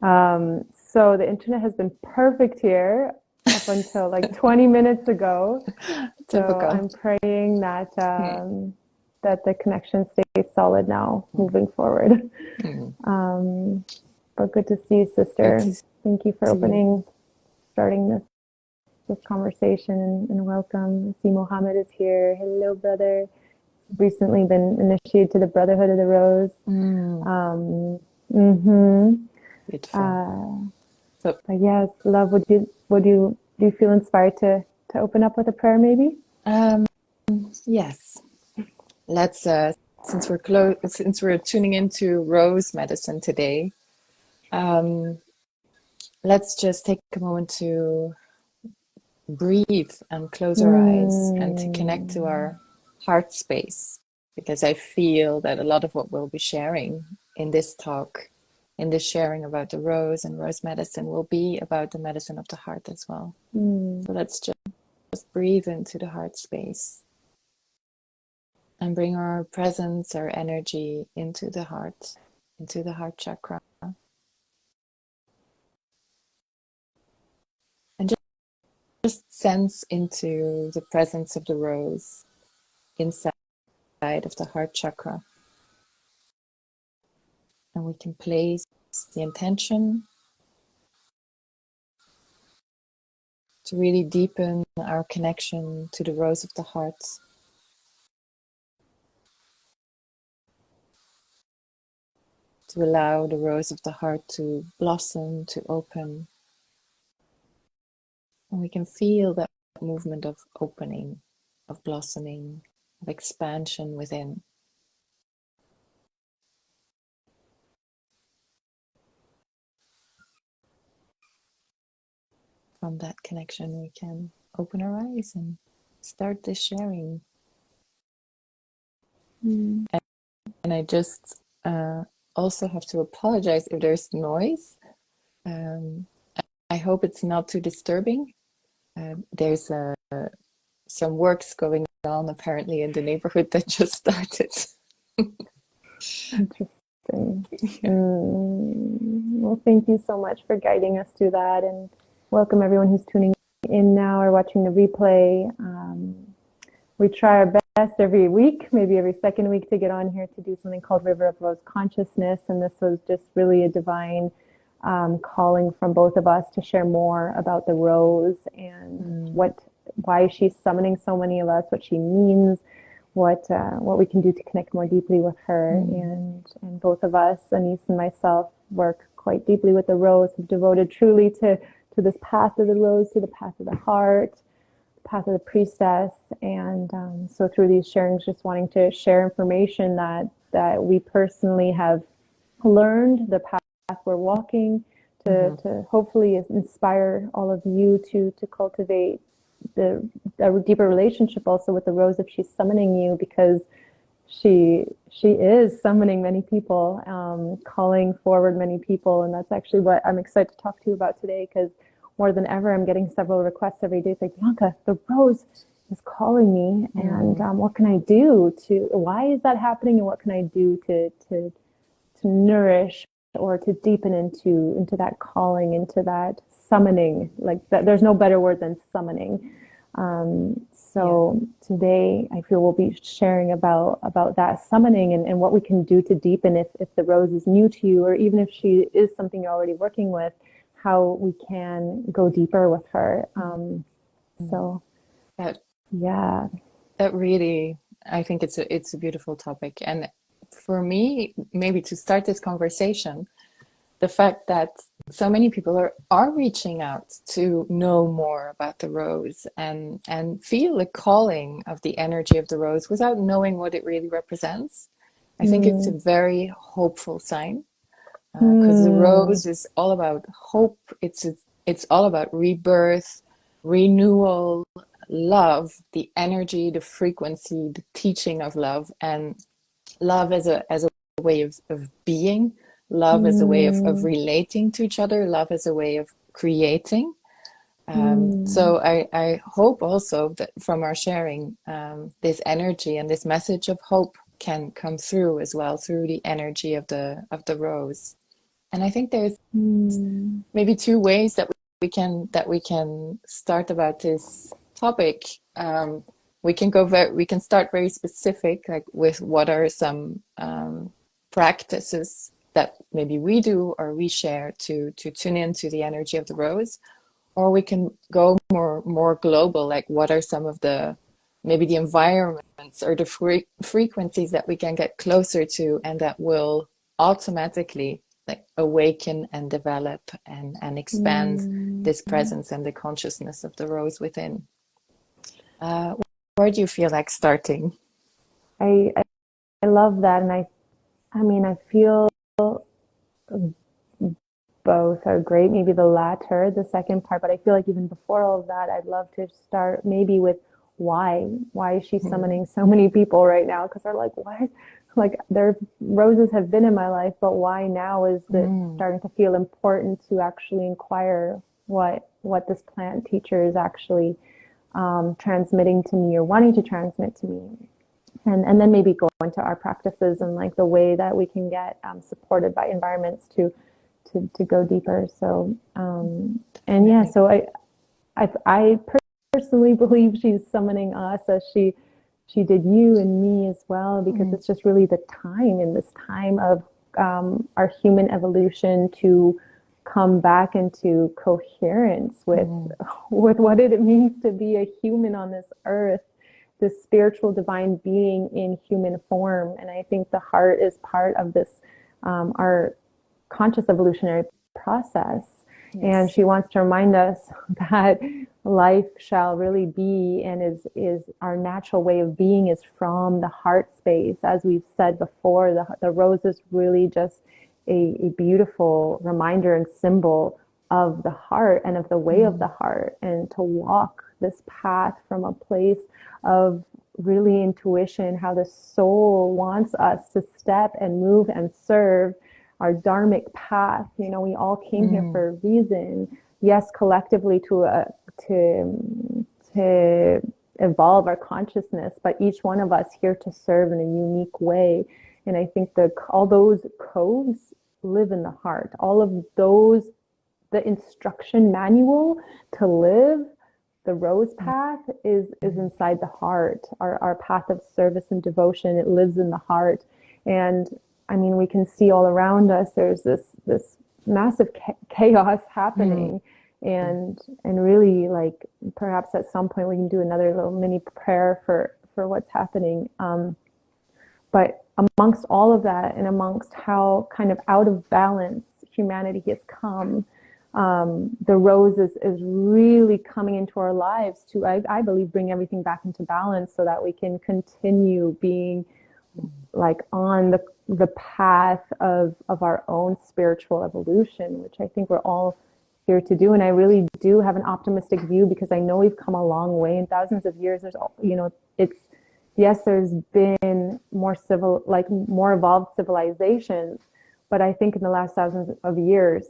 So the internet has been perfect here up until like 20 minutes ago. So Typical. I'm praying that Mm, that the connection stays solid now mm, moving forward. mm. Um, but good to see you, Good sister. to Thank you for see you. starting this conversation and welcome. I see Mohammed is here. Hello, brother. Recently been initiated to the Brotherhood of the Rose. Mm, Um, mm-hmm. beautiful. uh, So, but yes, love. Do you feel inspired to open up with a prayer, maybe? um, yes, let's since we're tuning into rose medicine today, um, let's just take a moment to breathe and close our eyes and to connect to Mm, our heart space, because I feel that a lot of what we'll be sharing in this talk, in this sharing about the rose and rose medicine, will be about the medicine of the heart as well. mm, So let's just breathe into the heart space and bring our presence, our energy into the heart chakra, and just sense into the presence of the rose inside of the heart chakra. And we can place the intention to really deepen our connection to the rose of the heart, to allow the rose of the heart to blossom, to open. And we can feel that movement of opening, of blossoming, of expansion within. From that connection, we can open our eyes and start this sharing. mm. And I just also have to apologize if there's noise. Um, I hope it's not too disturbing. There's some works going on apparently in the neighborhood that just started. Interesting. Yeah. Well, thank you so much for guiding us through that, and welcome everyone who's tuning in now or watching the replay. We try our best every week, maybe every second week, to get on here to do something called River of Rose Consciousness, and this was just really a divine calling from both of us to share more about the rose and Mm, why she's summoning so many of us, what she means, what we can do to connect more deeply with her. mm, And both of us, Anise and myself, work quite deeply with the rose, have devoted truly to this path of the rose, to the path of the heart, path of the priestess. And so through these sharings, just wanting to share information that we personally have learned, the path we're walking, mm, to hopefully inspire all of you to cultivate a deeper relationship also with the rose if she's summoning you, because she is summoning many people, calling forward many people, and that's actually what I'm excited to talk to you about today, because more than ever I'm getting several requests every day. It's like, Bianca, the rose is calling me, and mm. what can I do to? Why is that happening, and what can I do to nourish or to deepen into that calling, into that summoning? Like that, there's no better word than summoning. Yeah. So today I feel we'll be sharing about that summoning, and what we can do to deepen if the rose is new to you, or even if she is something you're already working with, how we can go deeper with her. Mm. So That yeah. that really, I think it's a beautiful topic. And for me, maybe to start this conversation, the fact that so many people are reaching out to know more about the rose and feel the calling of the energy of the rose without knowing what it really represents. I think it's a Mm, very hopeful sign, because the mm, rose is all about hope. It's all about rebirth, renewal, love, the energy, the frequency, the teaching of love, and love as a way of being, love as a way of mm, relating to each other, love as a way of creating. mm, So I hope also that from our sharing, this energy and this message of hope can come through as well through the energy of the rose. And I think there's Mm. maybe two ways that we can start about this topic. We can start very specific, like with what are some practices that maybe we do or we share to tune into the energy of the rose, or we can go more global, like what are some of the maybe the environments or the frequencies that we can get closer to and that will automatically like awaken and develop and expand Mm. this presence and the consciousness of the rose within. uh, where do you feel like starting? I I love that, and I mean I feel both are great. Maybe the latter, the second part, but I feel like even before all of that, I'd love to start maybe with why is she Mm, summoning so many people right now? Because they're like, what? Like their roses have been in my life, but why now is it mm, starting to feel important to actually inquire what this plant teacher is actually transmitting to me or wanting to transmit to me, and then maybe go into our practices and like the way that we can get supported by environments to go deeper. So and yeah, definitely. so I personally believe she's summoning us as she did you and me as well, because Mm, it's just really the time in this time of our human evolution to come back into coherence mm, with what it means to be a human on this earth, this spiritual divine being in human form. And I think the heart is part of this, our conscious evolutionary process. And yes. she wants to remind us that life shall really be and is our natural way of being is from the heart space. As we've said before, the rose is really just a beautiful reminder and symbol of the heart and of the way of the Mm, heart, and to walk this path from a place of really intuition, how the soul wants us to step and move and serve our dharmic path. You know, we all came here mm, for a reason. Yes, collectively to evolve our consciousness, but each one of us here to serve in a unique way. And I think that all those codes live in the heart. All of those, the instruction manual to live the rose mm, path is mm, inside the heart. Our path of service and devotion, it lives in the heart. And I mean, we can see all around us there's this massive chaos mm, happening, and really, like, perhaps at some point we can do another little mini prayer for what's happening. But amongst all of that, and amongst how kind of out of balance humanity has come, the rose is really coming into our lives to, I believe, bring everything back into balance so that we can continue being mm. like on the path of our own spiritual evolution, which I think we're all here to do. And I really do have an optimistic view, because I know we've come a long way in thousands of years. There's, you know, it's, yes, there's been more civil, like more evolved civilizations, but I think in the last thousands of years,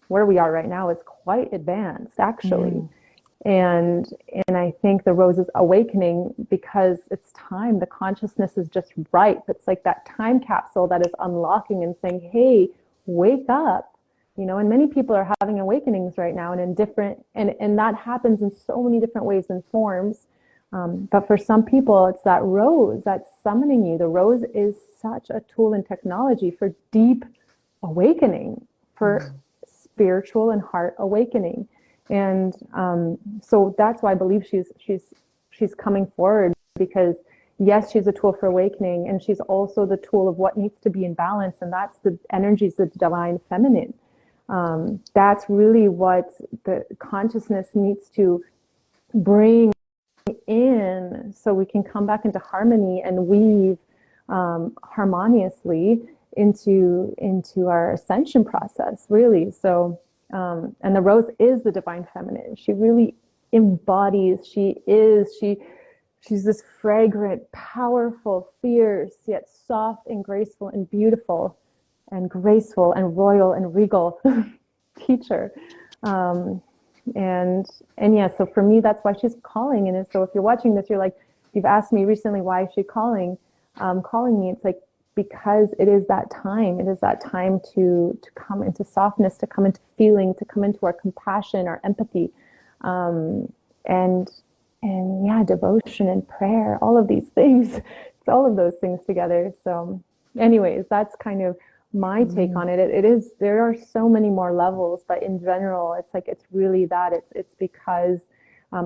where we are right now is quite advanced, actually. Mm, and and I think the rose is awakening because it's time. The consciousness is just ripe. It's like that time capsule that is unlocking and saying, hey, wake up. You know, and many people are having awakenings right now, and in different, and that happens in so many different ways and forms. But for some people, it's that rose that's summoning you. The rose is such a tool and technology for deep awakening, for mm, spiritual and heart awakening. And so that's why I believe she's coming forward, because yes, she's a tool for awakening, and she's also the tool of what needs to be in balance, and that's the energies of the divine feminine. That's really what the consciousness needs to bring in, so we can come back into harmony and weave harmoniously into our ascension process, really. So and the rose is the divine feminine. She really embodies, she's this fragrant, powerful, fierce, yet soft and graceful and beautiful and graceful and royal and regal teacher. Um, and yeah, so for me, that's why she's calling. And so if you're watching this, you're like, you've asked me recently, why is she calling me? It's like, because it is that time. It is that time to come into softness, to come into feeling, to come into our compassion, our empathy, and yeah, devotion and prayer, all of these things. It's all of those things together. So anyways, that's kind of my take on it. It is, there are so many more levels, but in general, it's like, it's really that it's because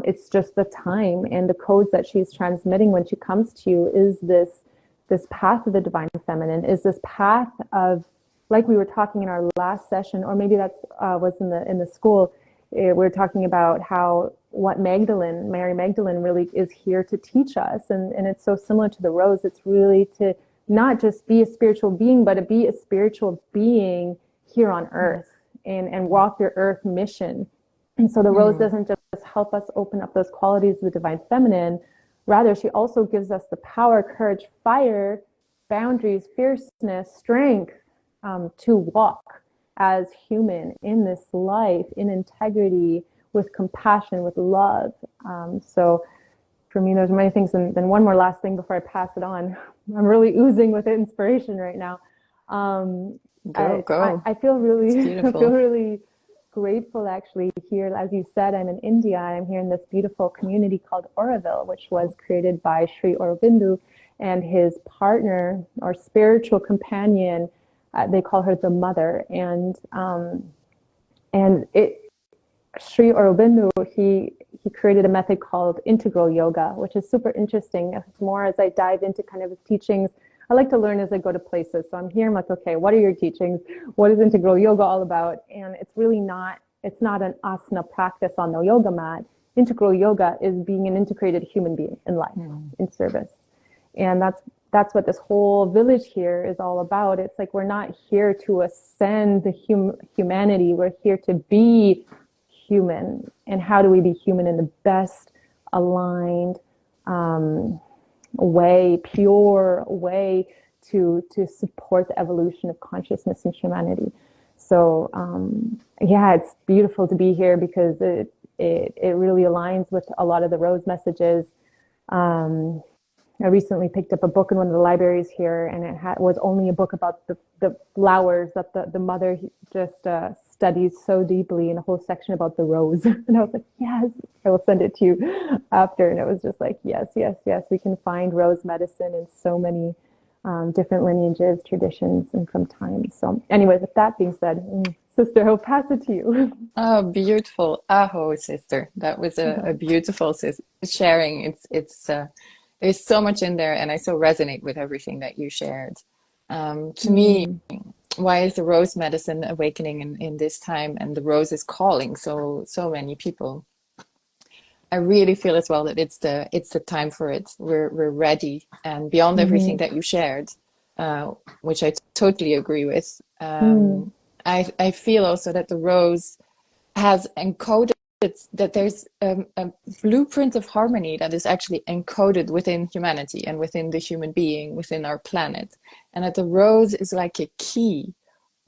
it's just the time and the codes that she's transmitting when she comes to you is this path of the divine feminine, is this path of, like we were talking in our last session, or maybe that's was in the school, we were talking about how what Mary Magdalene really is here to teach us. And it's so similar to the rose. It's really to not just be a spiritual being, but to be a spiritual being here on earth and walk your earth mission. And so the rose doesn't just help us open up those qualities of the divine feminine. Rather, she also gives us the power, courage, fire, boundaries, fierceness, strength to walk as human in this life, in integrity, with compassion, with love. So for me, there's many things. And then one more last thing before I pass it on. I'm really oozing with inspiration right now. Go. I feel really grateful actually here. As you said, I'm in India. I'm here in this beautiful community called Oroville, which was created by Sri Aurobindo and his partner or spiritual companion. They call her the mother. And Sri Aurobindo, he created a method called integral yoga, which is super interesting. It's more as I dive into kind of his teachings. I like to learn as I go to places. So I'm here, I'm like, okay, what are your teachings? What is integral yoga all about? And it's really not, it's not an asana practice on the yoga mat. Integral yoga is being an integrated human being in life, in service. And that's what this whole village here is all about. It's like, we're not here to ascend the humanity. We're here to be human. And how do we be human in the best aligned way, pure way to support the evolution of consciousness and humanity. So yeah, it's beautiful to be here because it really aligns with a lot of the rose messages. I recently picked up a book in one of the libraries here, and it was only a book about the flowers that the mother just studies so deeply, in a whole section about the rose. And I was like, yes, I will send it to you after. And it was just like, yes, yes, yes, we can find rose medicine in so many different lineages, traditions, and from time. So anyway, with that being said, sister, I'll pass it to you. Oh, beautiful. Aho, sister. That was a beautiful sharing. There's so much in there, and I so resonate with everything that you shared. To me, why is the rose medicine awakening in this time, and the rose is calling so many people? I really feel as well that it's the time for it. We're ready, and beyond everything that you shared, which I totally agree with. I feel also that the rose has encoded that there's a blueprint of harmony that is actually encoded within humanity and within the human being, within our planet. And that the rose is like a key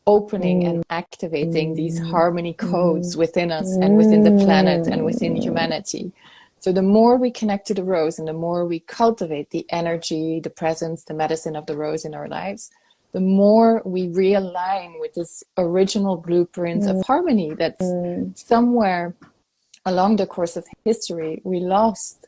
opening and activating these harmony codes within us and within the planet and within humanity. So the more we connect to the rose and the more we cultivate the energy, the presence, the medicine of the rose in our lives, the more we realign with this original blueprint of harmony that's somewhere along the course of history we lost.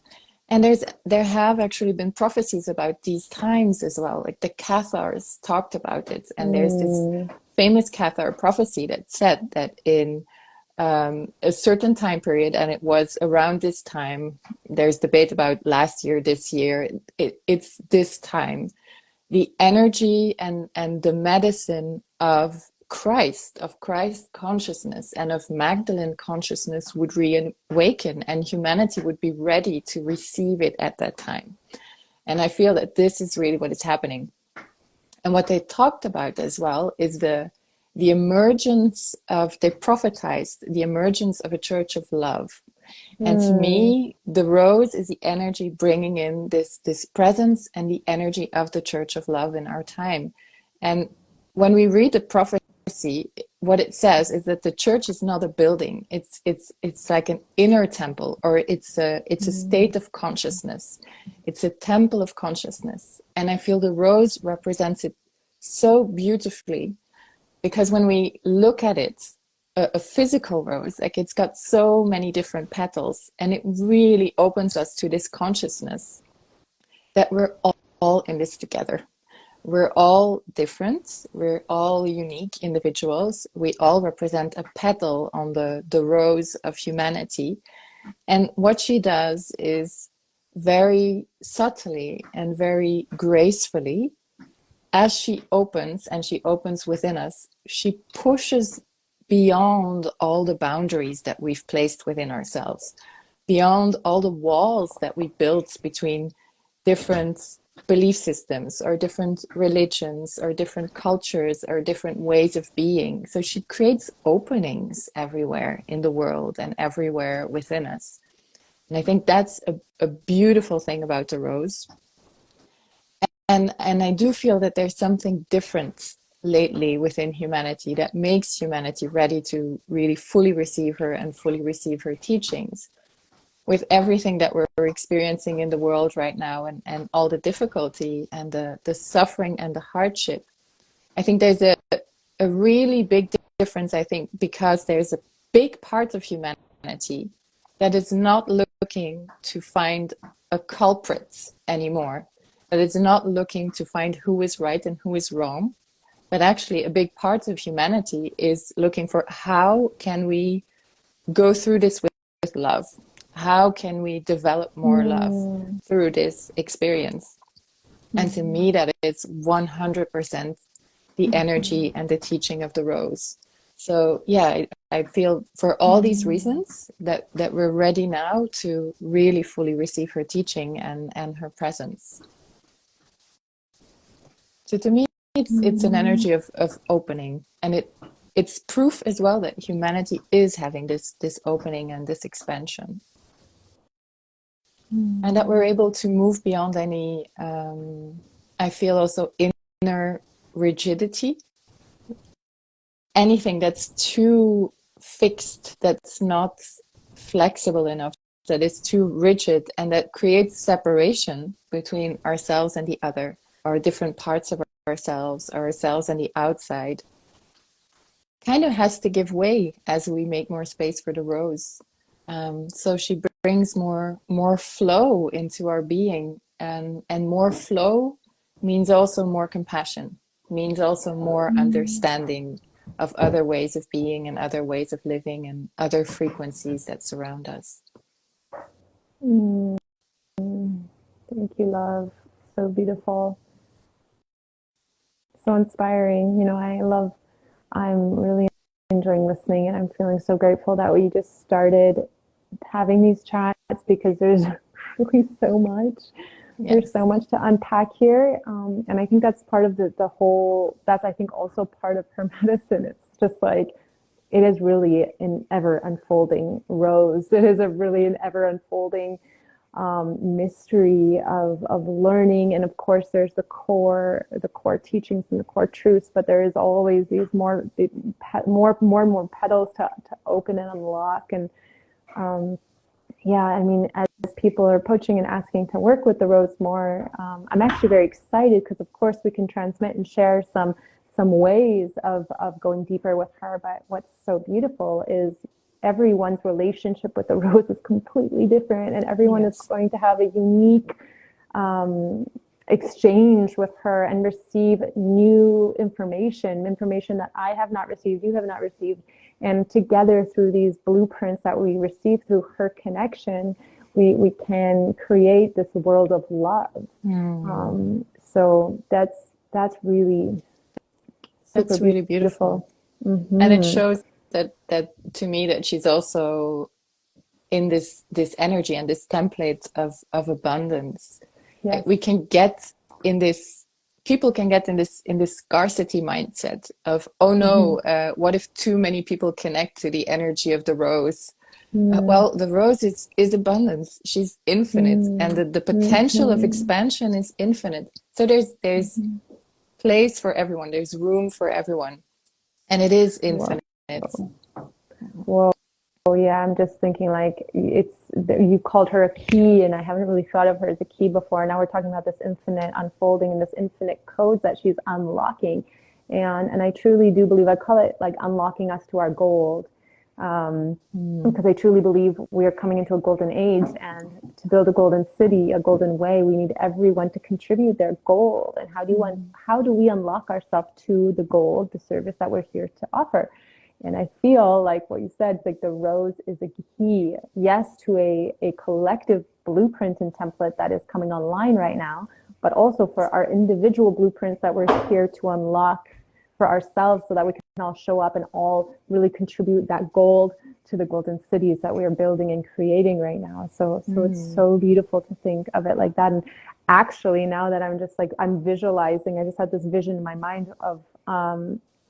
And there have actually been prophecies about these times as well. Like the Cathars talked about it, and there's this famous Cathar prophecy that said that in a certain time period, and it was around this time, there's debate about last year, this year, it's this time, the energy and the medicine of Christ consciousness and of Magdalene consciousness would reawaken, and humanity would be ready to receive it at that time. And I feel that this is really what is happening. And what they talked about as well is the emergence of, they prophetized the emergence of a church of love. And to me, the rose is the energy bringing in this presence and the energy of the church of love in our time. And when we read the prophecy, what it says is that the church is not a building. It's like an inner temple, or it's a state of consciousness. It's a temple of consciousness. And I feel the rose represents it so beautifully, because when we look at it, a physical rose, like it's got so many different petals, and it really opens us to this consciousness that we're all in this together. We're all different. We're all unique individuals. We all represent a petal on the rose of humanity. And what she does is very subtly and very gracefully, as she opens, and she opens within us, she pushes beyond all the boundaries that we've placed within ourselves, beyond all the walls that we built between different belief systems or different religions or different cultures or different ways of being. So she creates openings everywhere in the world and everywhere within us. And I think that's a beautiful thing about the rose. And I do feel that there's something different lately within humanity that makes humanity ready to really fully receive her and fully receive her teachings. With everything that we're experiencing in the world right now, and all the difficulty and the suffering and the hardship, I think there's a really big difference, I think, because there's a big part of humanity that is not looking to find a culprit anymore, that is not looking to find who is right and who is wrong, but actually a big part of humanity is looking for how can we go through this with love? How can we develop more love through this experience? And to me, that is 100% the energy and the teaching of the rose. So yeah, I feel for all these reasons that we're ready now to really fully receive her teaching and her presence. So to me, it's an energy of opening, and it's proof as well that humanity is having this opening and this expansion. And that we're able to move beyond any, I feel also inner rigidity. Anything that's too fixed, that's not flexible enough, that is too rigid, and that creates separation between ourselves and the other, or different parts of ourselves and the outside, kind of has to give way as we make more space for the rose. So she brings more flow into our being, and more flow means also more compassion, means also more understanding of other ways of being and other ways of living and other frequencies that surround us. Thank you, love. So beautiful. So inspiring. I'm really enjoying listening, and I'm feeling so grateful that we just started having these chats, because there's really so much. Yes. There's so much to unpack here. And I think that's part of the whole, that's I think also part of her medicine. It's just like, it is really an ever unfolding rose. It is really an ever unfolding mystery of learning. And of course there's the core teachings and the core truths, but there is always these more and more petals to open and unlock. And yeah, I mean, as people are approaching and asking to work with the rose more, I'm actually very excited, because of course we can transmit and share some ways of going deeper with her. But what's so beautiful is everyone's relationship with the rose is completely different, and everyone is going to have a unique exchange with her and receive new information that I have not received, you have not received. And together, through these blueprints that we receive through her connection, we can create this world of love. So that's really beautiful. And it shows that to me that she's also in this energy and this template of abundance. Yes. We can get in this. People can get in this scarcity mindset of, oh no, what if too many people connect to the energy of the rose? Well, the rose is abundance. She's infinite, and the potential of expansion is infinite. So there's place for everyone. There's room for everyone, and it is infinite. Whoa. Yeah, I'm just thinking like you called her a key, and I haven't really thought of her as a key before. Now we're talking about this infinite unfolding and this infinite codes that she's unlocking, and I truly do believe I call it like unlocking us to our gold, because I truly believe we are coming into a golden age, and to build a golden city, a golden way, we need everyone to contribute their gold. And how do we unlock ourselves to the gold, the service that we're here to offer? And I feel like what you said, like the rose is a key, yes, to a collective blueprint and template that is coming online right now, but also for our individual blueprints that we're here to unlock for ourselves so that we can all show up and all really contribute that gold to the golden cities that we are building and creating right now. So it's so beautiful to think of it like that. And actually, now that I'm just like, I'm visualizing, I just had this vision in my mind of,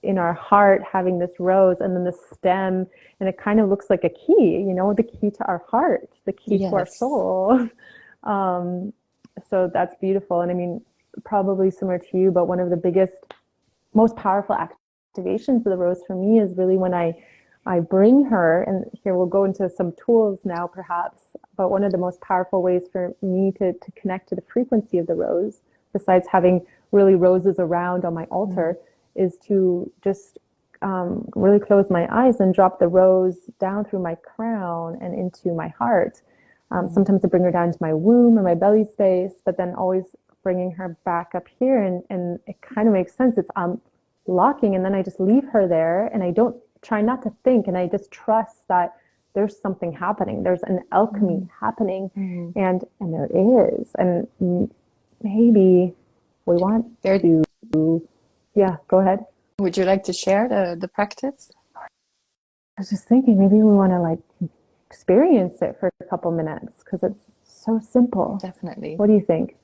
in our heart having this rose and then the stem, and it kind of looks like a key, the key to our heart, the key to our soul. So that's beautiful. And I mean, probably similar to you, but one of the biggest, most powerful activations of the rose for me is really when I bring her, and here we'll go into some tools now perhaps, but one of the most powerful ways for me to connect to the frequency of the rose, besides having really roses around on my altar, is to just really close my eyes and drop the rose down through my crown and into my heart. Sometimes I bring her down to my womb or my belly space, but then always bringing her back up here, and it kind of makes sense. It's locking, and then I just leave her there, and I don't try not to think, and I just trust that there's something happening. There's an alchemy happening, and there is, and maybe we want to. Yeah, go ahead. Would you like to share the practice? I was just thinking maybe we want to like experience it for a couple minutes because it's so simple. Definitely. What do you think?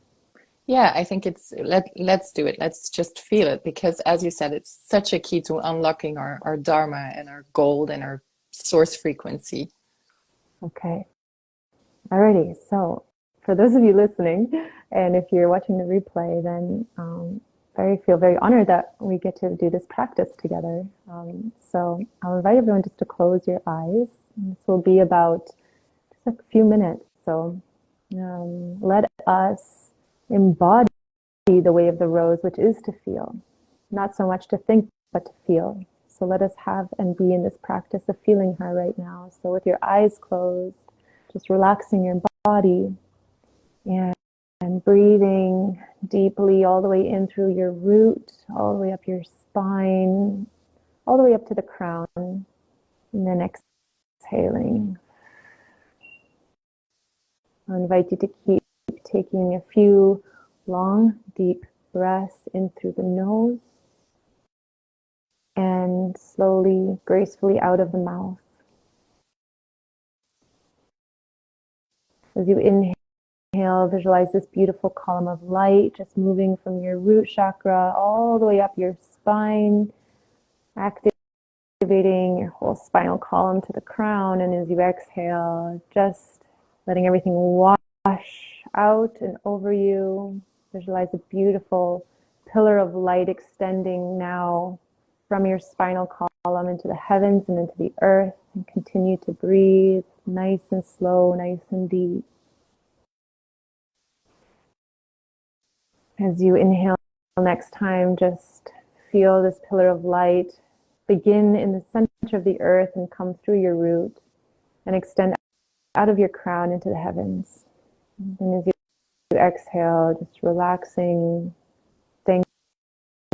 Yeah, I think let's do it. Let's just feel it, because as you said, it's such a key to unlocking our dharma and our gold and our source frequency. Okay. Alrighty. So for those of you listening, and if you're watching the replay, then feel very honored that we get to do this practice together. So I'll invite everyone just to close your eyes. This will be about just a few minutes. So let us embody the way of the rose, which is to feel, not so much to think, but to feel. So let us have and be in this practice of feeling her right now. So with your eyes closed, just relaxing your body and breathing deeply all the way in through your root, all the way up your spine, all the way up to the crown, and then exhaling. I invite you to keep taking a few long, deep breaths in through the nose and slowly, gracefully out of the mouth. As you inhale, visualize this beautiful column of light just moving from your root chakra all the way up your spine, activating your whole spinal column to the crown. And as you exhale, just letting everything wash out and over you. Visualize a beautiful pillar of light extending now from your spinal column into the heavens and into the earth, and continue to breathe nice and slow, nice and deep. As you inhale next time, just feel this pillar of light begin in the center of the earth and come through your root and extend out of your crown into the heavens. And as you exhale, just relaxing, staying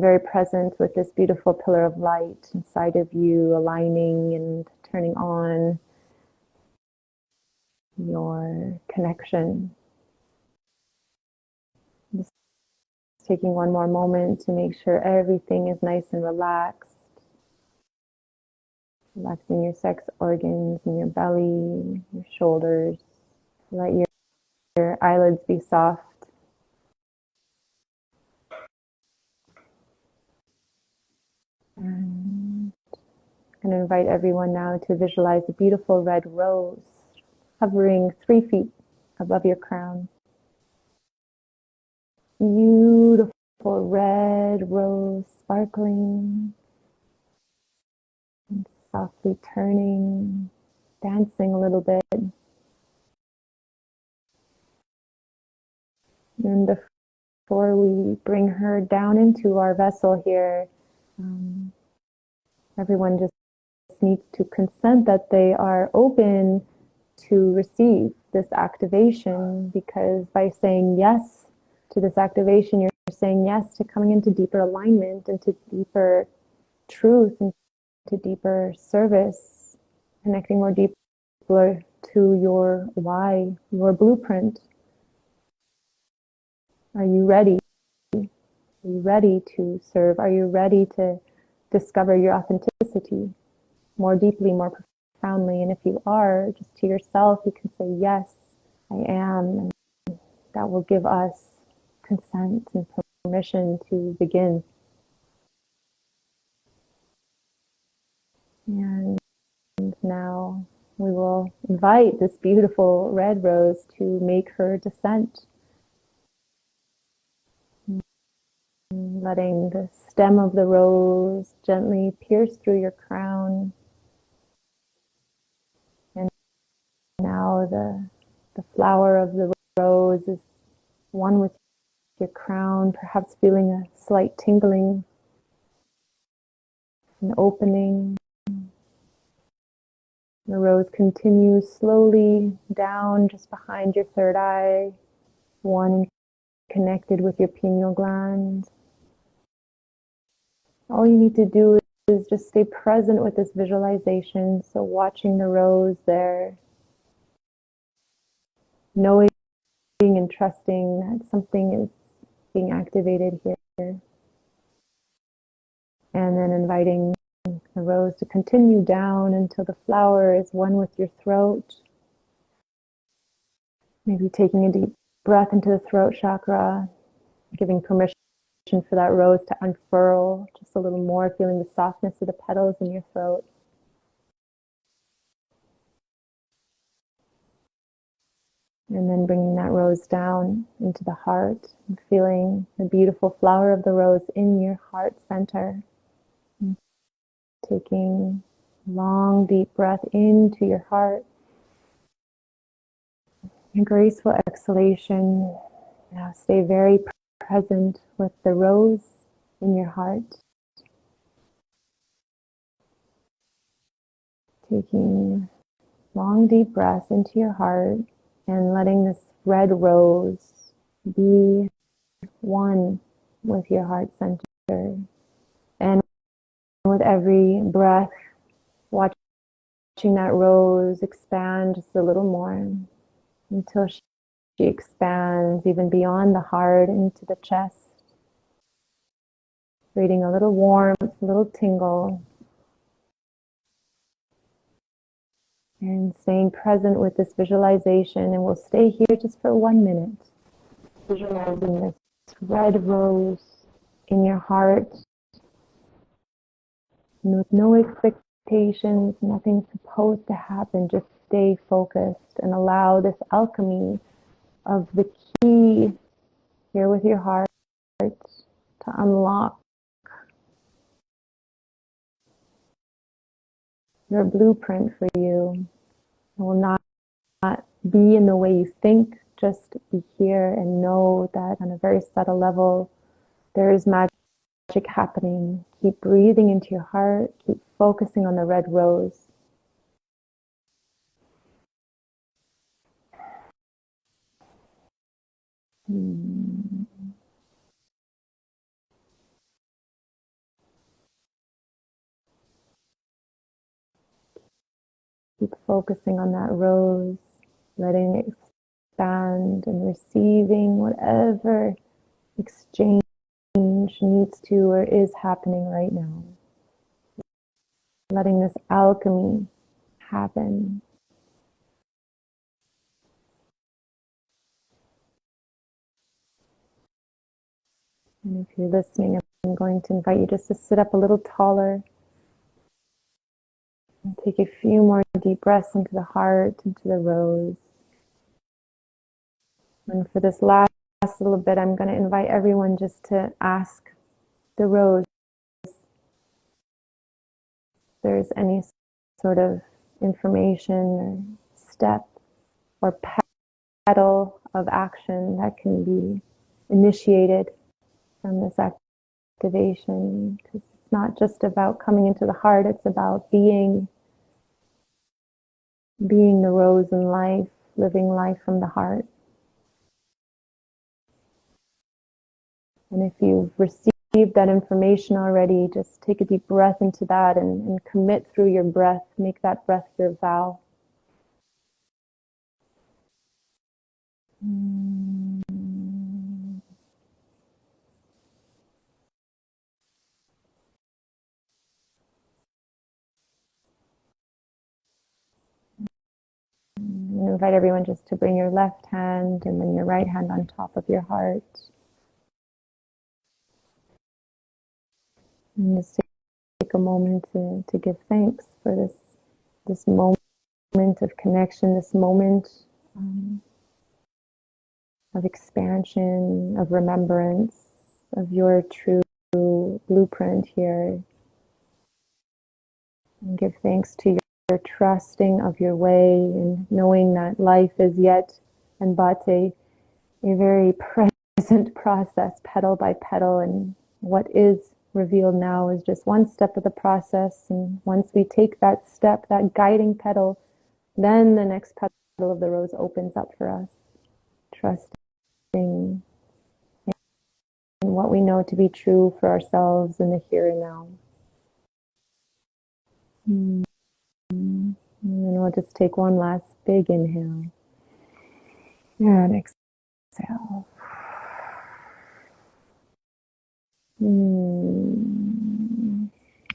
very present with this beautiful pillar of light inside of you, aligning and turning on your connection. Just taking one more moment to make sure everything is nice and relaxed. Relaxing your sex organs in your belly, your shoulders. Let your eyelids be soft. And I'm going to invite everyone now to visualize a beautiful red rose hovering 3 feet above your crown. Beautiful red rose sparkling and softly turning dancing a little bit. And before we bring her down into our vessel here, everyone just needs to consent that they are open to receive this activation, because by saying yes to this activation, you're saying yes to coming into deeper alignment, into deeper truth, into deeper service, connecting more deeply to your why, your blueprint. Are you ready? Are you ready to serve? Are you ready to discover your authenticity more deeply, more profoundly? And if you are, just to yourself, you can say, yes, I am. And that will give us consent and permission to begin. And now we will invite this beautiful red rose to make her descent. Letting the stem of the rose gently pierce through your crown. And now the flower of the rose is one with your crown, perhaps feeling a slight tingling, an opening. The rose continues slowly down just behind your third eye, one connected with your pineal gland. All you need to do is just stay present with this visualization. So watching the rose there, knowing and trusting that something is being activated here. And then inviting the rose to continue down until the flower is one with your throat. Maybe taking a deep breath into the throat chakra, giving permission for that rose to unfurl just a little more, feeling the softness of the petals in your throat. And then bringing that rose down into the heart and feeling the beautiful flower of the rose in your heart center. And taking a long, deep breath into your heart. A graceful exhalation. Now stay very present with the rose in your heart. Taking long, deep breaths into your heart and letting this red rose be one with your heart center. And with every breath, watching that rose expand just a little more until she expands even beyond the heart into the chest, creating a little warmth, a little tingle. And staying present with this visualization, and we'll stay here just for 1 minute, visualizing this red rose in your heart, and with no expectations, nothing supposed to happen. Just stay focused and allow this alchemy of the key here with your heart to unlock your blueprint for you. It will not be in the way you think, just be here and know that on a very subtle level, there is magic happening. Keep breathing into your heart, keep focusing on the red rose. Keep focusing on that rose, letting it expand and receiving whatever exchange needs to or is happening right now. Letting this alchemy happen. And if you're listening, I'm going to invite you just to sit up a little taller and take a few more deep breaths into the heart, into the rose. And for this last little bit, I'm going to invite everyone just to ask the rose if there's any sort of information or step or petal of action that can be initiated from this activation. Because it's not just about coming into the heart, it's about being the rose in life, living life from the heart. And if you've received that information already, just take a deep breath into that and commit through your breath. Make that breath your vow. And invite everyone just to bring your left hand and then your right hand on top of your heart. And just take a moment to give thanks for this moment of connection, this moment of expansion, of remembrance, of your true blueprint here. And give thanks to your trusting of your way and knowing that life is yet and but a very present process, petal by petal, and what is revealed now is just one step of the process. And once we take that step, that guiding petal, then the next petal of the rose opens up for us, trusting in what we know to be true for ourselves in the here and now. And then we'll just take one last big inhale and exhale.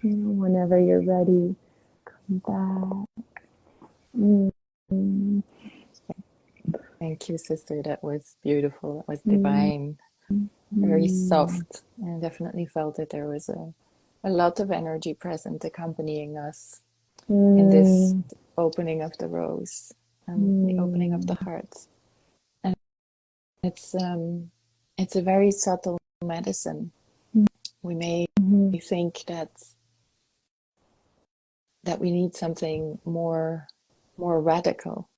Whenever you're ready, come back. Thank you, sister. That was beautiful. That was divine. Very soft. And I definitely felt that there was a lot of energy present accompanying us in this opening of the rose and the opening of the heart. And it's a very subtle medicine. We may think that we need something more radical,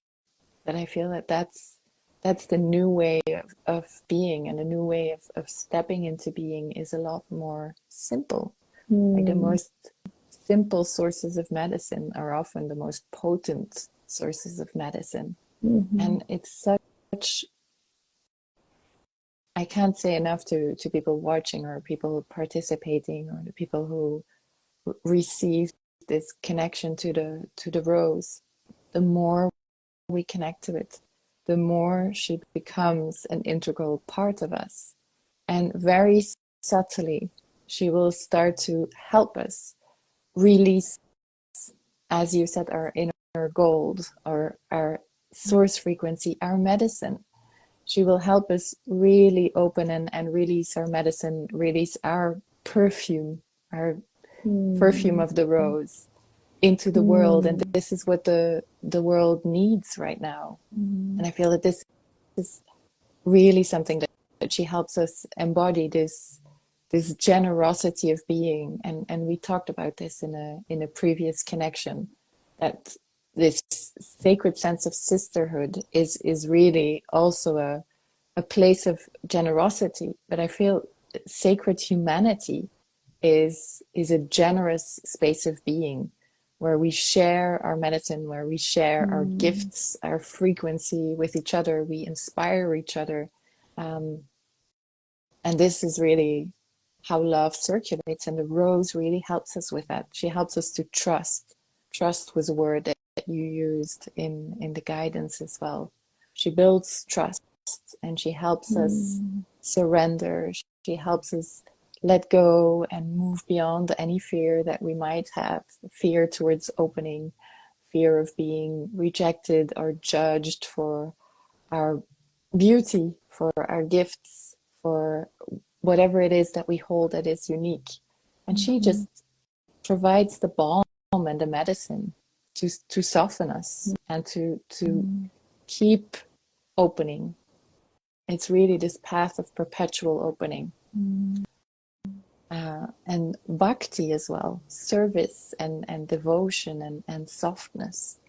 but I feel that that's the new way of being, and a new way of stepping into being is a lot more simple. Like the most simple sources of medicine are often the most potent sources of medicine. And it's such, I can't say enough to people watching or people participating or the people who receive this connection to the rose. The more we connect to it, the more she becomes an integral part of us. And very subtly, she will start to help us release, as you said, our inner gold, or our source frequency, our medicine. She will help us really open and release our medicine, release our perfume of the rose into the world. And this is what the world needs right now. And I feel that this is really something that she helps us embody, this generosity of being. And we talked about this in a previous connection, that this sacred sense of sisterhood is really also a place of generosity. But I feel sacred humanity is a generous space of being, where we share our medicine, where we share our gifts, our frequency with each other, we inspire each other. And this is really how love circulates, and the rose really helps us with that. She helps us to trust. Trust was a word that you used in the guidance as well. She builds trust, and she helps us surrender. She helps us let go and move beyond any fear that we might have, fear towards opening, fear of being rejected or judged for our beauty, for our gifts, for whatever it is that we hold that is unique. And she just provides the balm and the medicine to soften us and to keep opening. It's really this path of perpetual opening. and bhakti as well, service and devotion and softness.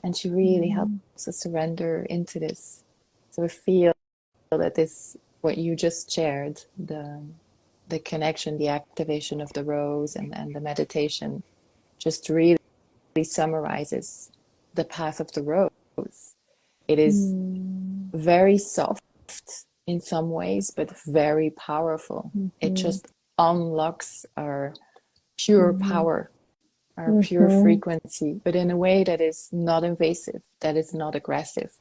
And she really helps us surrender into this. So I feel that this, what you just shared, the connection, the activation of the rose and the meditation, just really summarizes the path of the rose. It is very soft in some ways, but very powerful. It just unlocks our pure power, our pure frequency, but in a way that is not invasive, that is not aggressive,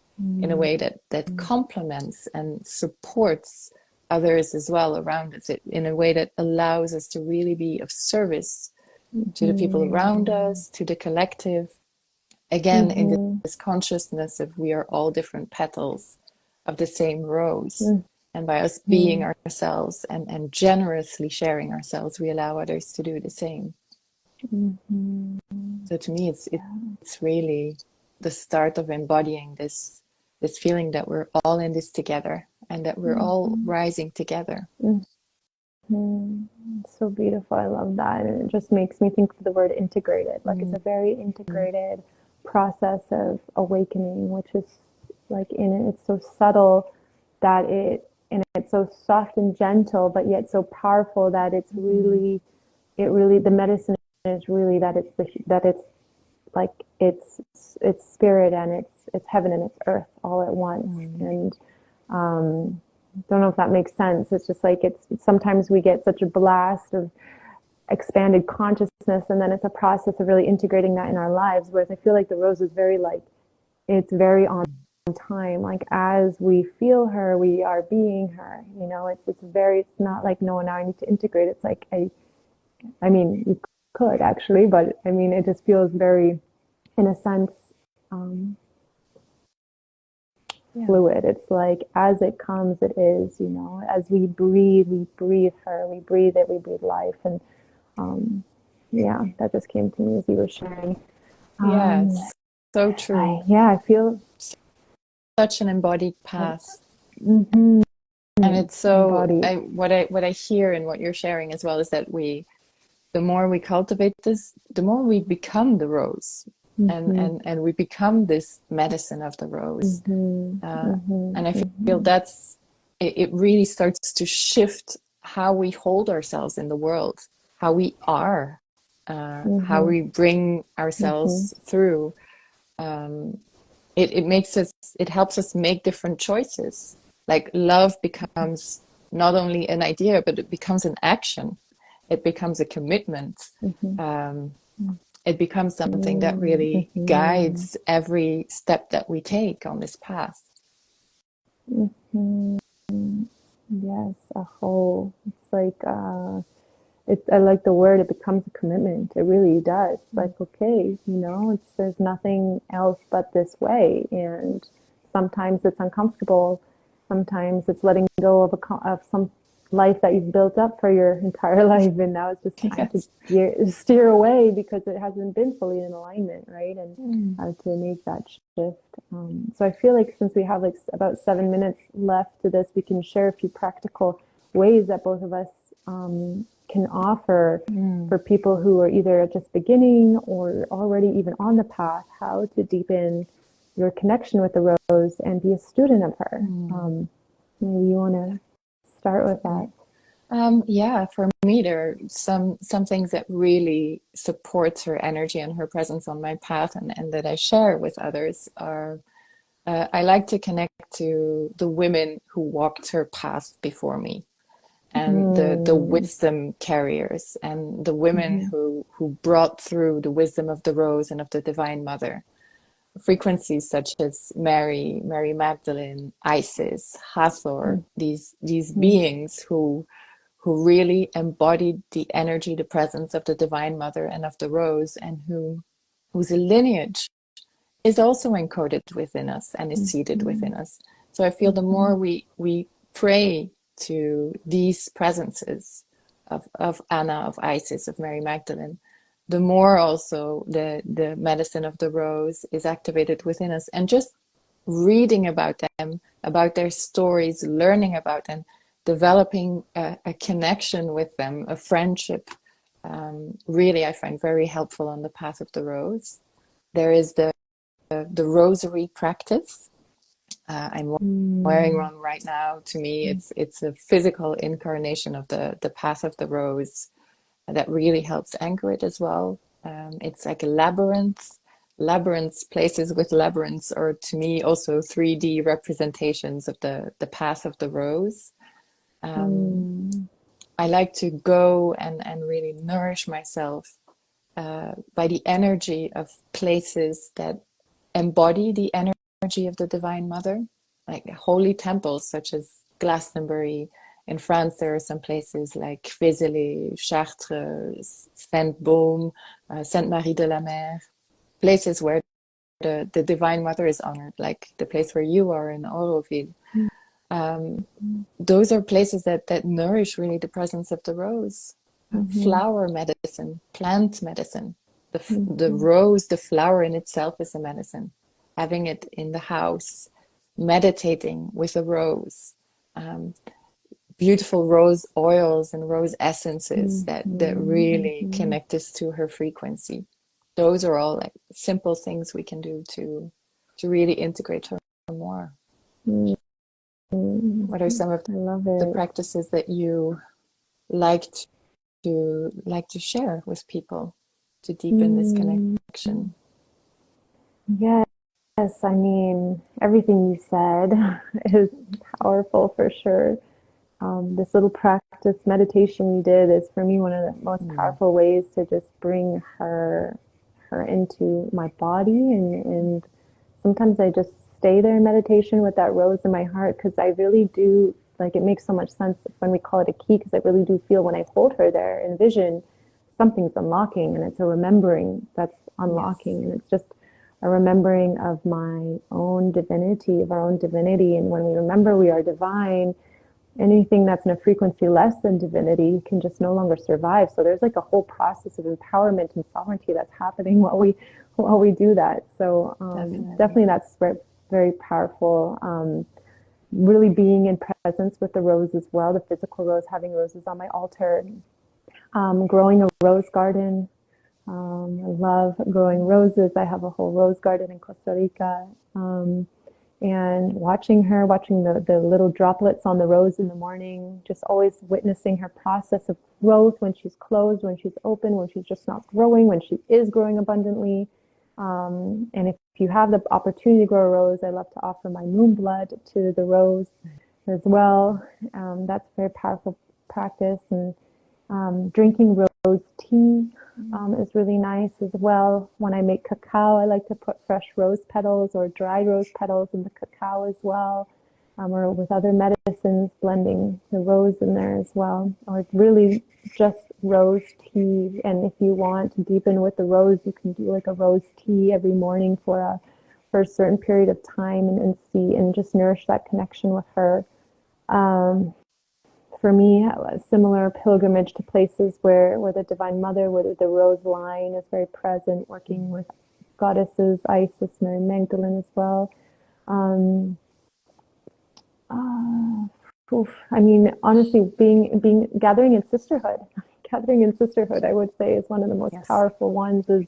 in a way that complements and supports others as well around us, in a way that allows us to really be of service to the people around us, to the collective. Again, in this consciousness of we are all different petals of the same rose. And by us being ourselves and generously sharing ourselves, we allow others to do the same. So to me, it's really the start of embodying this feeling that we're all in this together and that we're all rising together. So beautiful. I love that. And it just makes me think of the word integrated. Like it's a very integrated process of awakening, which is like it's so subtle that it's so soft and gentle, but yet so powerful that it's really, the medicine is really that it's like it's spirit and it's heaven and it's earth all at once. And don't know if that makes sense. It's just like sometimes we get such a blast of expanded consciousness, and then it's a process of really integrating that in our lives. Whereas I feel like the rose is very it's very on time. Like as we feel her, we are being her. You know, it's not like, no, now I need to integrate. It's like I mean, you could actually, but I mean, it just feels very, in a sense, fluid. It's like as it comes, it is, you know, as we breathe her, we breathe it, we breathe life. And that just came to me as you were sharing. Yes, so true. I feel such an embodied path. And it's so, what I hear in what you're sharing as well is that the more we cultivate this, the more we become the rose. And we become this medicine of the rose. And I feel it really starts to shift how we hold ourselves in the world, how we are, how we bring ourselves through. It helps us make different choices. Like love becomes not only an idea, but it becomes an action. It becomes a commitment. It becomes something that really guides every step that we take on this path. Yes, a whole. It's like I like the word. It becomes a commitment. It really does. It's like, okay, you know, there's nothing else but this way, and sometimes it's uncomfortable. Sometimes it's letting go of some life that you've built up for your entire life, and now it's just time to steer away because it hasn't been fully in alignment, right? And how to make that shift. So I feel like since we have like about 7 minutes left to this, we can share a few practical ways that both of us can offer for people who are either just beginning or already even on the path, how to deepen your connection with the rose and be a student of her. Maybe you want to start with that. For me, there are some things that really supports her energy and her presence on my path, and that I share with others are, I like to connect to the women who walked her path before me, and the wisdom carriers, and the women who brought through the wisdom of the rose and of the Divine Mother. Frequencies such as Mary Magdalene, Isis, Hathor, these beings who really embodied the energy, the presence of the Divine Mother and of the rose, and whose lineage is also encoded within us and is seated within us. So I feel the more we pray to these presences of Anna, of Isis, of Mary Magdalene, the more also the medicine of the rose is activated within us. And just reading about them, about their stories, learning about them, developing a connection with them, a friendship, really I find very helpful on the path of the rose. There is the rosary practice. I'm wearing one right now. To me, it's a physical incarnation of the path of the rose that really helps anchor it as well. It's like a labyrinth. Labyrinths, places with labyrinths, are to me also 3D representations of the path of the rose. I like to go and really nourish myself by the energy of places that embody the energy of the Divine Mother, like holy temples such as Glastonbury. In France, there are some places like Vézelay, Chartres, Sainte-Baume, Sainte-Marie de la Mer, places where the Divine Mother is honored, like the place where you are in Auroville. Those are places that nourish really the presence of the rose. Flower medicine, plant medicine. The rose, the flower in itself is a medicine. Having it in the house, meditating with a rose, beautiful rose oils and rose essences that really connect us to her frequency. Those are all like simple things we can do to really integrate her more. What are some of the practices that you like to share with people to deepen this connection? Yes, I mean, everything you said is powerful for sure. This little practice meditation we did is for me one of the most powerful ways to just bring her into my body, and sometimes I just stay there in meditation with that rose in my heart, because I really do, like, it makes so much sense when we call it a key, because I really do feel when I hold her there in vision, something's unlocking, and it's a remembering that's unlocking. And it's just a remembering of my own divinity, of our own divinity. And when we remember we are divine, anything that's in a frequency less than divinity can just no longer survive. So there's like a whole process of empowerment and sovereignty that's happening while we do that. So definitely that's very, very powerful. Really being in presence with the rose as well, the physical rose, having roses on my altar, growing a rose garden. I love growing roses. I have a whole rose garden in Costa Rica. And watching the little droplets on the rose in the morning, just always witnessing her process of growth, when she's closed, when she's open, when she's just not growing, when she is growing abundantly. And if you have the opportunity to grow a rose, I love to offer my moon blood to the rose as well. That's a very powerful practice. And drinking rose tea is really nice as well. When I make cacao, I like to put fresh rose petals or dried rose petals in the cacao as well, or with other medicines, blending the rose in there as well. Or really just rose tea. And if you want to deepen with the rose, you can do like a rose tea every morning for a certain period of time, and see and just nourish that connection with her. For me, a similar pilgrimage to places where the Divine Mother, where the rose line is very present, working with goddesses, Isis, Mary Magdalene as well. I mean, honestly, gathering in sisterhood. Gathering in sisterhood, I would say, is one of the most powerful ones. Is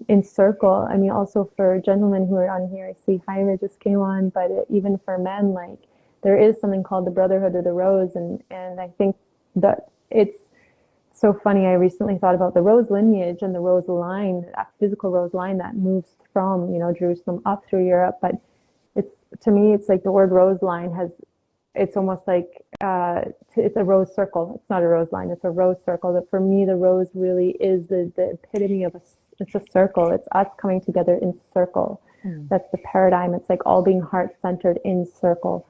in circle. I mean, also for gentlemen who are on here, I see Jaime just came on, but even for men, like, there is something called the Brotherhood of the Rose, and I think that it's so funny. I recently thought about the rose lineage and the rose line, that physical rose line that moves from, Jerusalem up through Europe. But to me, it's like the word rose line it's almost like it's a rose circle. It's not a rose line, it's a rose circle. That for me, the rose really is the epitome of it's a circle. It's us coming together in circle. That's the paradigm. It's like all being heart-centered in circle.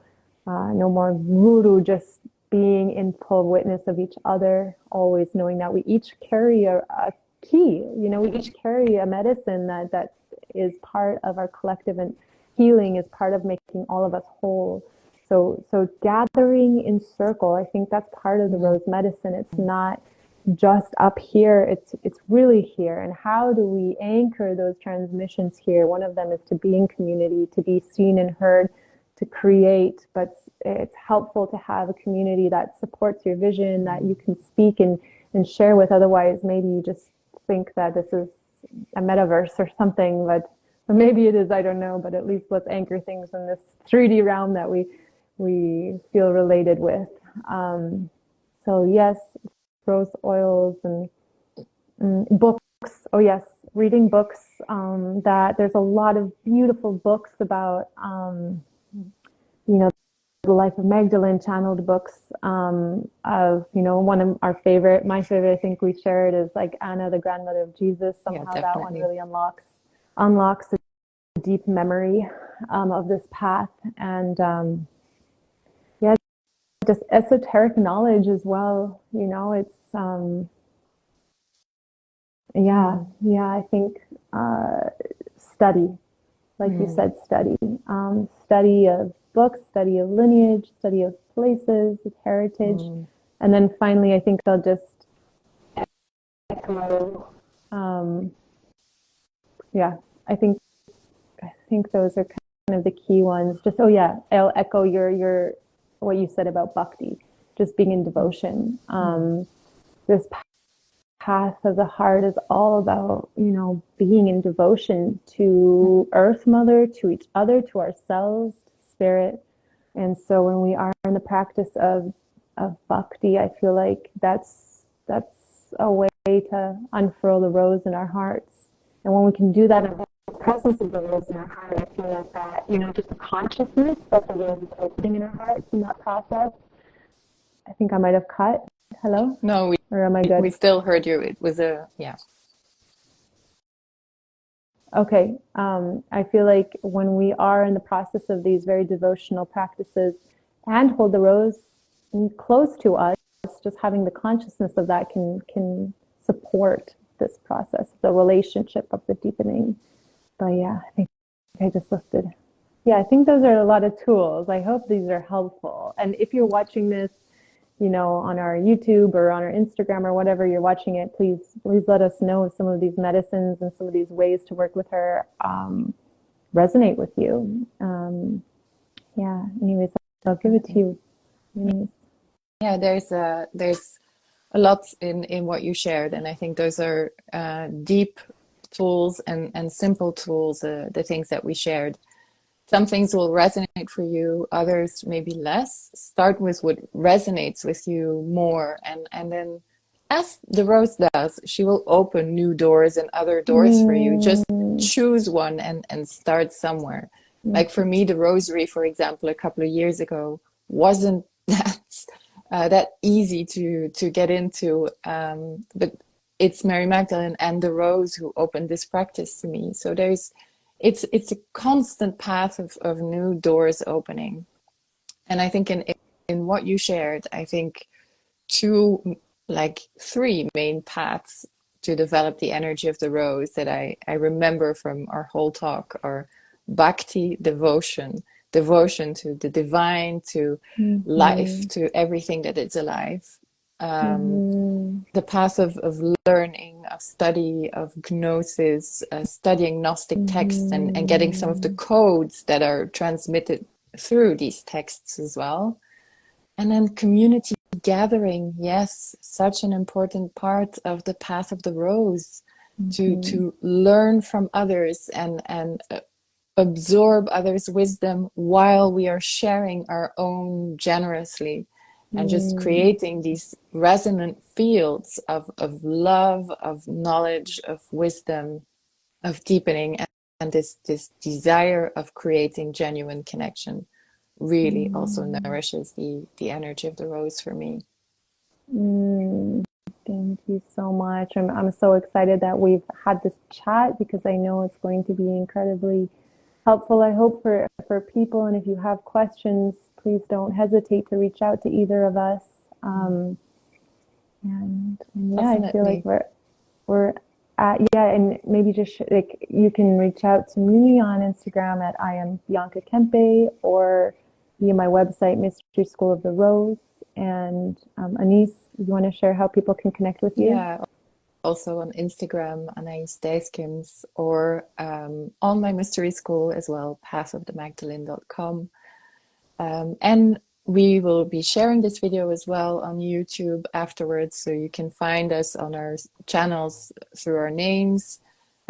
No more guru, just being in full witness of each other, always knowing that we each carry a key, we each carry a medicine that is part of our collective, and healing is part of making all of us whole. So gathering in circle, I think that's part of the rose medicine. It's not just up here, it's really here. And how do we anchor those transmissions here? One of them is to be in community, to be seen and heard, to create, but it's helpful to have a community that supports your vision, that you can speak and share with. Otherwise, maybe you just think that this is a metaverse or something, but maybe it is, I don't know, but at least let's anchor things in this 3D realm that we feel related with. So yes, rose oils and books. Oh yes, reading books. That there's a lot of beautiful books about, the life of Magdalene, channeled books of, one of my favorite, I think we shared, is like Anna, the grandmother of Jesus. Somehow that one really unlocks a deep memory of this path. And yeah, just esoteric knowledge as well. It's I think study, like you said, study of books, study of lineage, study of places, of heritage. And then finally, I think they'll just echo. I think those are kind of the key ones. Just, I'll echo your what you said about bhakti, just being in devotion. This path of the heart is all about, being in devotion to Earth Mother, to each other, to ourselves, to spirit. And so when we are in the practice of bhakti, I feel like that's a way to unfurl the rose in our hearts. And when we can do that in the presence of the rose in our heart, I feel like that, just the consciousness that the rose is opening in our hearts in that process. I think I might have cut. Hello? No, or am I good? We still heard you. It was Okay. I feel like when we are in the process of these very devotional practices and hold the rose close to us, just having the consciousness of that can support this process, the relationship of the deepening. But yeah, I think I just listed. Yeah, I think those are a lot of tools. I hope these are helpful. And if you're watching this, on our YouTube or on our Instagram or whatever you're watching it, please let us know if some of these medicines and some of these ways to work with her resonate with you. Anyways, I'll give it to you. Anyways. Yeah, there's a lot in what you shared, and I think those are deep tools and simple tools, the things that we shared. Some things will resonate for you, others maybe less. Start with what resonates with you more, and then, as the rose does, she will open new doors and other doors for you. Just choose one and start somewhere. Like for me, the rosary, for example, a couple of years ago wasn't that easy to get into, but it's Mary Magdalene and the rose who opened this practice to me. So it's a constant path of new doors opening. And I think in what you shared, I think three main paths to develop the energy of the rose that I remember from our whole talk are bhakti, devotion to the divine, to life, to everything that is alive. The path of learning, of study, of gnosis, studying Gnostic texts and getting some of the codes that are transmitted through these texts as well. And then community gathering, yes, such an important part of the path of the rose, to learn from others and absorb others' wisdom while we are sharing our own generously. And just creating these resonant fields of love, of knowledge, of wisdom, of deepening, and this desire of creating genuine connection really also nourishes the energy of the rose for me. Thank you so much. I'm so excited that we've had this chat, because I know it's going to be incredibly helpful, I hope, for people. And if you have questions, please don't hesitate to reach out to either of us. And I feel like we're at, and maybe just you can reach out to me on Instagram at I am Bianca Kempe, or via my website, Mystery School of the Rose. And Anise, you want to share how people can connect with you? Yeah, also on Instagram, Anais Dijskens, or on my mystery school as well, pathofthemagdalene.com. And we will be sharing this video as well on YouTube afterwards, so you can find us on our channels through our names.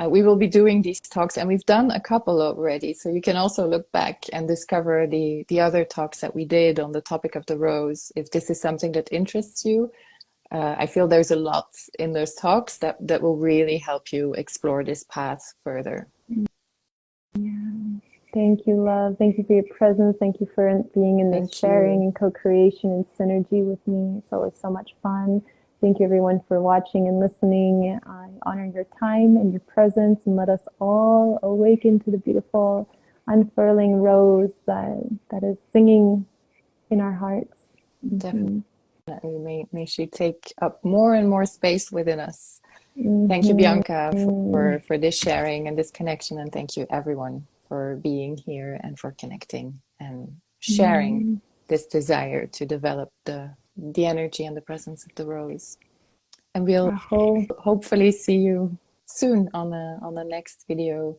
We will be doing these talks, and we've done a couple already, so you can also look back and discover the other talks that we did on the topic of the rose, if this is something that interests you. I feel there's a lot in those talks that will really help you explore this path further. Yeah. Thank you, love. Thank you for your presence. Thank you for being in this sharing and co-creation and synergy with me. It's always so much fun. Thank you, everyone, for watching and listening. I honor your time and your presence, and let us all awaken to the beautiful unfurling rose that is singing in our hearts. Definitely. May she take up more and more space within us. Thank you, Bianca, for this sharing and this connection, and thank you, everyone, for being here and for connecting and sharing this desire to develop the energy and the presence of the rose. And we'll hopefully see you soon on the next video.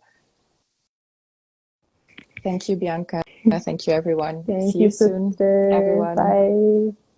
Thank you, Bianca. Thank you, everyone. Thank see you soon, sister. everyone. Bye.